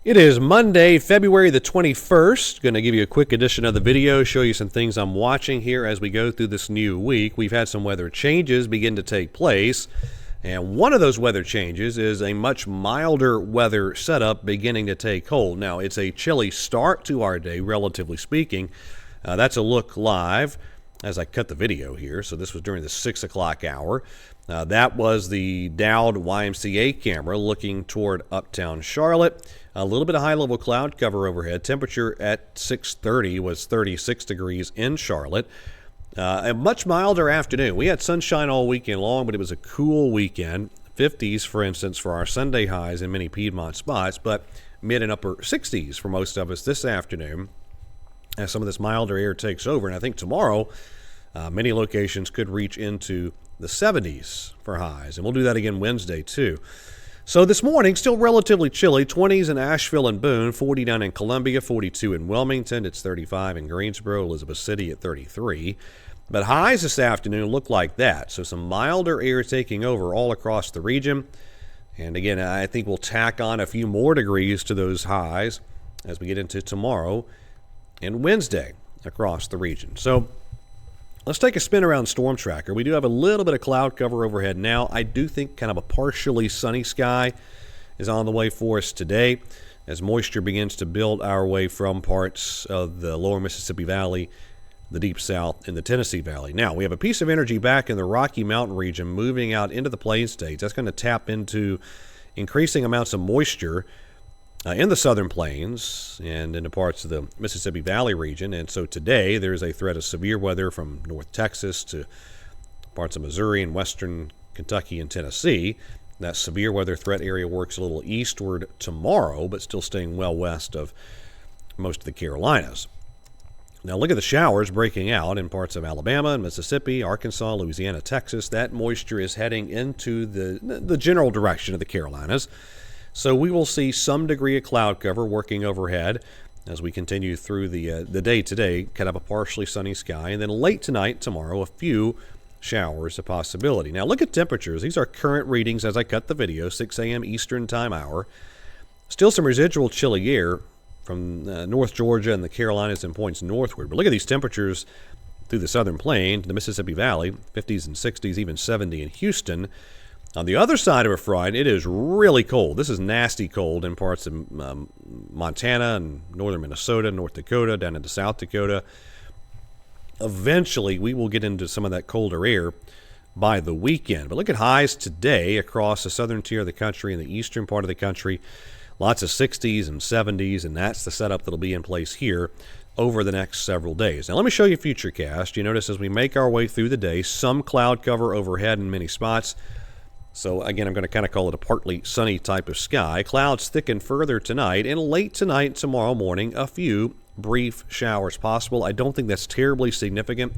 It is Monday, February the 21st. Going to give you a quick edition of the video, show you some things I'm watching here as we go through this new week. We've had some weather changes begin to take place, and one of those weather changes is a much milder weather setup beginning to take hold. Now, it's a chilly start to our day, relatively speaking. That's a look live as I cut the video here. So this was during the 6 o'clock hour. That was the Dowd YMCA camera looking toward uptown Charlotte. A little bit of high-level cloud cover overhead. Temperature at 6:30 was 36 degrees in Charlotte. A much milder afternoon. We had sunshine all weekend long, but it was a cool weekend. 50s, for instance, for our Sunday highs in many Piedmont spots, but mid and upper 60s for most of us this afternoon as some of this milder air takes over. And I think tomorrow, many locations could reach into the 70s for highs, and we'll do that again Wednesday too. So this morning, still relatively chilly, 20s in Asheville and Boone, 40 down in Columbia, 42 in Wilmington, it's 35 in Greensboro, Elizabeth City at 33. But highs this afternoon look like that, so some milder air taking over all across the region. And again, I think we'll tack on a few more degrees to those highs as we get into tomorrow and Wednesday across the region. So let's take a spin around Storm Tracker. We do have a little bit of cloud cover overhead now. I do think kind of a partially sunny sky is on the way for us today as moisture begins to build our way from parts of the lower Mississippi Valley, the Deep South, and the Tennessee Valley. Now, we have a piece of energy back in the Rocky Mountain region moving out into the Plains states. That's going to tap into increasing amounts of moisture in the southern plains and in the parts of the Mississippi Valley region. And so today there's a threat of severe weather from North Texas to parts of Missouri and western Kentucky and Tennessee. That severe weather threat area works a little eastward tomorrow, but still staying well west of most of the Carolinas. Now look at the showers breaking out in parts of Alabama and Mississippi, Arkansas, Louisiana, Texas. That moisture is heading into the general direction of the Carolinas. So we will see some degree of cloud cover working overhead as we continue through the day today, kind of a partially sunny sky. And then late tonight, tomorrow, a few showers a possibility. Now look at temperatures. These are current readings as I cut the video, 6 a.m. Eastern time hour. Still some residual chilly air from North Georgia and the Carolinas and points northward. But look at these temperatures through the southern plain, the Mississippi Valley, 50s and 60s, even 70 in Houston. On the other side of a front, it is really cold. This is nasty cold in parts of Montana and northern Minnesota, North Dakota, down into South Dakota. Eventually, we will get into some of that colder air by the weekend. But look at highs today across the southern tier of the country and the eastern part of the country. Lots of 60s and 70s, and that's the setup that'll be in place here over the next several days. Now, let me show you Futurecast. You notice as we make our way through the day, some cloud cover overhead in many spots. So, again, I'm going to kind of call it a partly sunny type of sky. Clouds thicken further tonight, and late tonight and tomorrow morning, a few brief showers possible. I don't think that's terribly significant,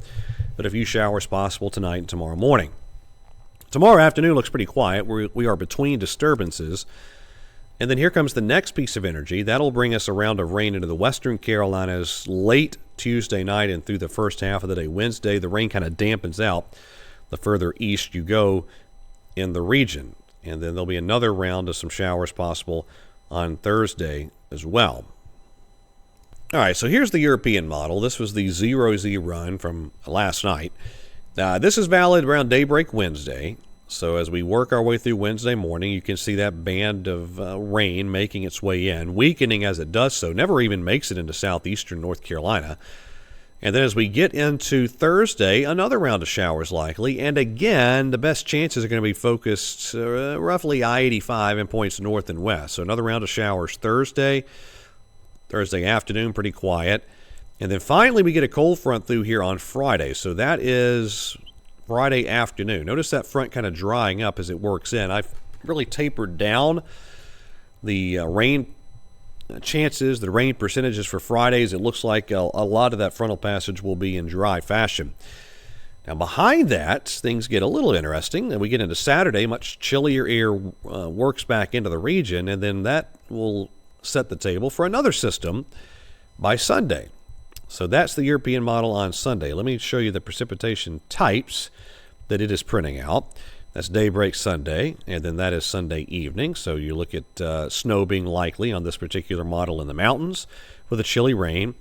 but a few showers possible tonight and tomorrow morning. Tomorrow afternoon looks pretty quiet. We are between disturbances. And then here comes the next piece of energy. That'll bring us a round of rain into the western Carolinas late Tuesday night and through the first half of the day Wednesday. The rain kind of dampens out the further east you go in the region. And then there'll be another round of some showers possible on Thursday as well. All right, so here's the European model. This was the 0Z run from last night. This is valid around daybreak Wednesday. So as we work our way through Wednesday morning, you can see that band of rain making its way in, weakening as it does so, never even makes it into southeastern North Carolina. And then as we get into Thursday, another round of showers likely. And again, the best chances are going to be focused roughly I-85 and points north and west. So another round of showers Thursday afternoon, pretty quiet. And then finally we get a cold front through here on Friday. So that is Friday afternoon. Notice that front kind of drying up as it works in. I've really tapered down the rain chances, the rain percentages for Fridays. It looks like a lot of that frontal passage will be in dry fashion. Now behind that, things get a little interesting. And we get into Saturday, much chillier air works back into the region, and then that will set the table for another system by Sunday. So that's the European model on Sunday. Let me show you the precipitation types that it is printing out. That's daybreak Sunday, and then that is Sunday evening. So you look at snow being likely on this particular model in the mountains with a chilly rain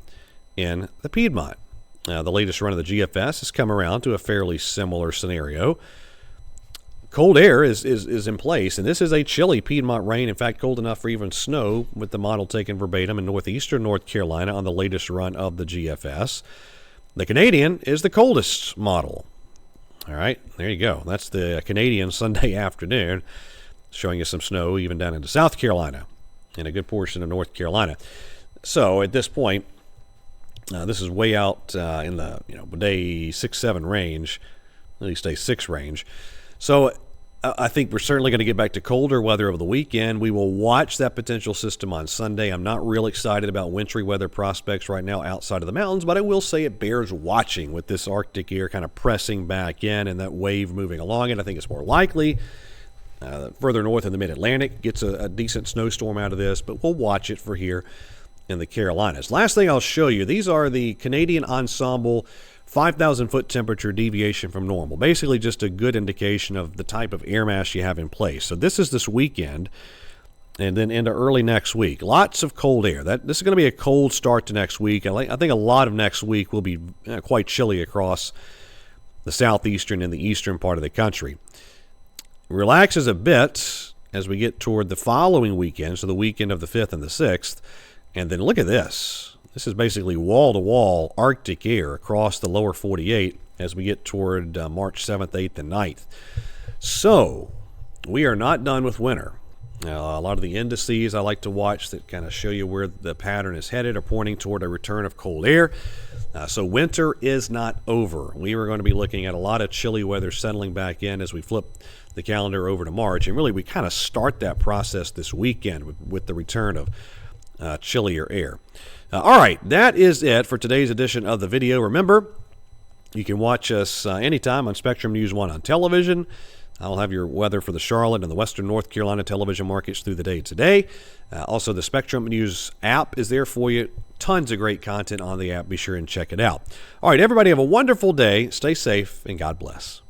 in the Piedmont. The latest run of the GFS has come around to a fairly similar scenario. Cold air is in place, and this is a chilly Piedmont rain. In fact, cold enough for even snow with the model taken verbatim in northeastern North Carolina on the latest run of the GFS. The Canadian is the coldest model. All right, there you go. That's the Canadian Sunday afternoon, showing you some snow even down into South Carolina and a good portion of North Carolina. So at this point, this is way out in the day 6-7 range, at least day 6 range. So I think we're certainly going to get back to colder weather over the weekend. We will watch that potential system on Sunday. I'm not real excited about wintry weather prospects right now outside of the mountains, but I will say it bears watching with this Arctic air kind of pressing back in and that wave moving along it. I think it's more likely further north in the mid-Atlantic gets a decent snowstorm out of this, but we'll watch it for here in the Carolinas. Last thing I'll show you, these are the Canadian Ensemble 5,000-foot temperature deviation from normal. Basically just a good indication of the type of air mass you have in place. So this is this weekend and then into early next week. Lots of cold air. This is going to be a cold start to next week. I think a lot of next week will be quite chilly across the southeastern and the eastern part of the country. Relaxes a bit as we get toward the following weekend, so the weekend of the 5th and the 6th. And then look at this. This is basically wall-to-wall Arctic air across the lower 48 as we get toward March 7th, 8th, and 9th. So we are not done with winter. A lot of the indices I like to watch that kind of show you where the pattern is headed are pointing toward a return of cold air. So winter is not over. We are going to be looking at a lot of chilly weather settling back in as we flip the calendar over to March. And really, we kind of start that process this weekend with the return of chillier air. All right, that is it for today's edition of the video. Remember, you can watch us anytime on Spectrum News 1 on television. I'll have your weather for the Charlotte and the Western North Carolina television markets through the day today. Also, the Spectrum News app is there for you. Tons of great content on the app. Be sure and check it out. All right, everybody, have a wonderful day. Stay safe, and God bless.